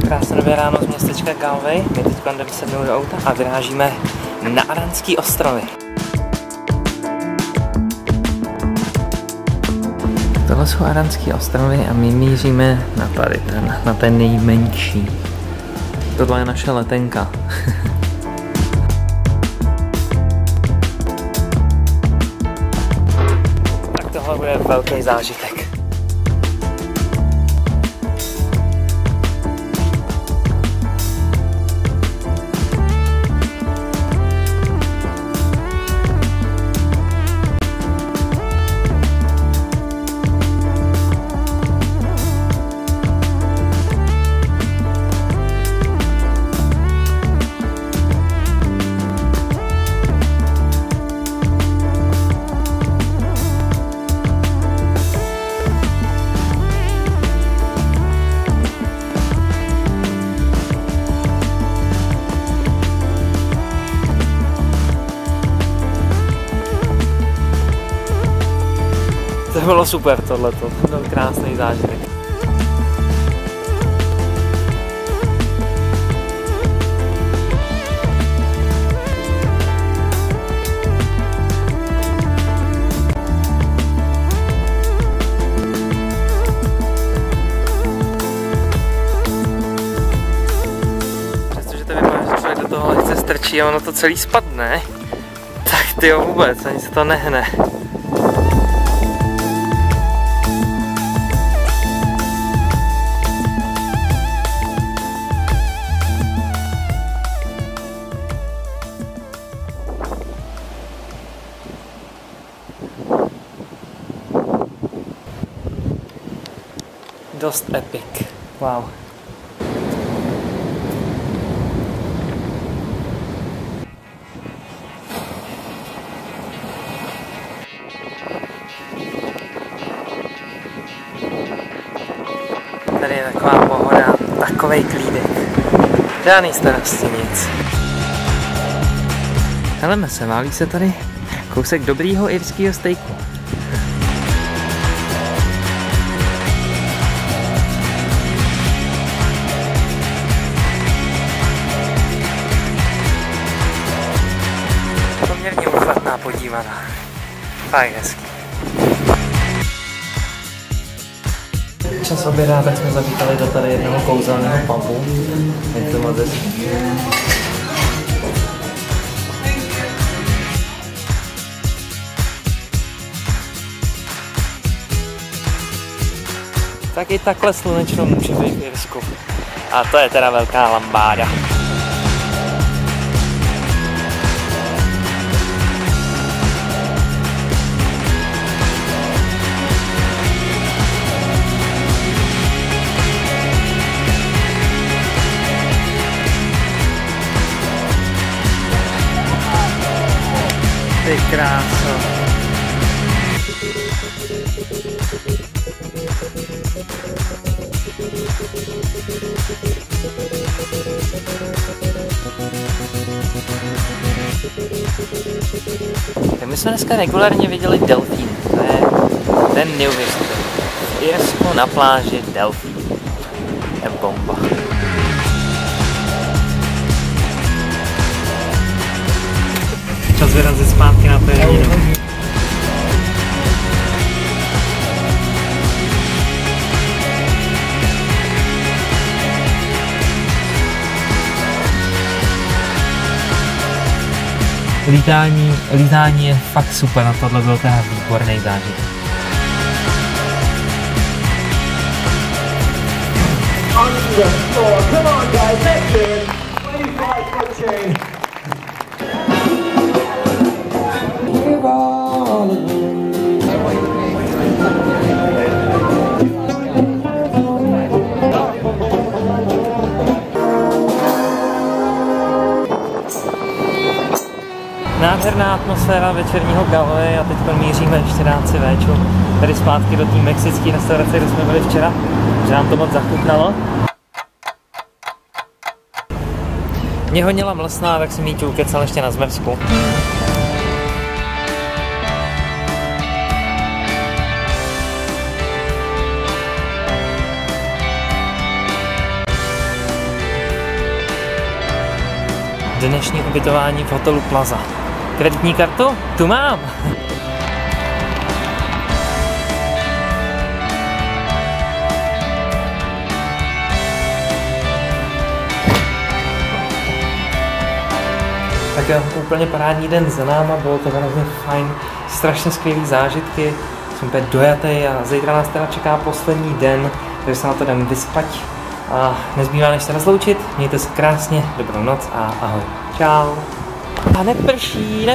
Krásné dobré ráno z městečka Galway. My teď jdeme se mnou do auta a vyrážíme na Aranské ostrovy. Tohle jsou Aranské ostrovy a my míříme na tady na ten nejmenší. Tohle je naše letenka. Tak tohle bude velký zážitek. To bylo super tohleto, to byl krásný zážitek. Přestože to vypadá, že člověk do toho lehce strčí a ono to celý spadne, tak tyjo vůbec, ani se to nehne. Dost epic. Wow. Tady je taková pohoda, takovej klídek. Žádný starosti, nic. Heleme se, válí se tady kousek dobrýho irského stejku. Poměrně uchvatná podívaná. Fakt hezký. Čas oběda, tak jsme zavítali do tady jednoho kouzelného pubu. Je to moc hezký. Tak i takhle slunečno může být v Irsku. A to je teda velká lambáda. Ty kráso. My jsme dneska regulárně viděli delfín. To je neuvěřitelné. V Irsku na pláži delfín. Je bomba. Čas vyrazit zpátky na pevninu. Lítání je fakt super, na tohle byl teda výborný zážitek. Come on guys, next in. 25 Nádherná atmosféra večerního Galway a teď míříme ještě dát si véču tady zpátky do té mexické restaurace, kde jsme byli včera, že nám to moc zachutnalo. Mě honila mlsná, tak jsem jí kecal ještě na zmrzku. dnešní ubytování v hotelu Plaza. Kreditní kartu? Tu mám! Tak jo, úplně parádní den za náma, bylo to hrozně fajn, strašně skvělý zážitky, jsem úplně dojatý a zítra nás teda čeká poslední den, takže se na to jdem vyspat a nezbývá než se rozloučit, mějte se krásně, dobrou noc a ahoj. Čau. A neprší.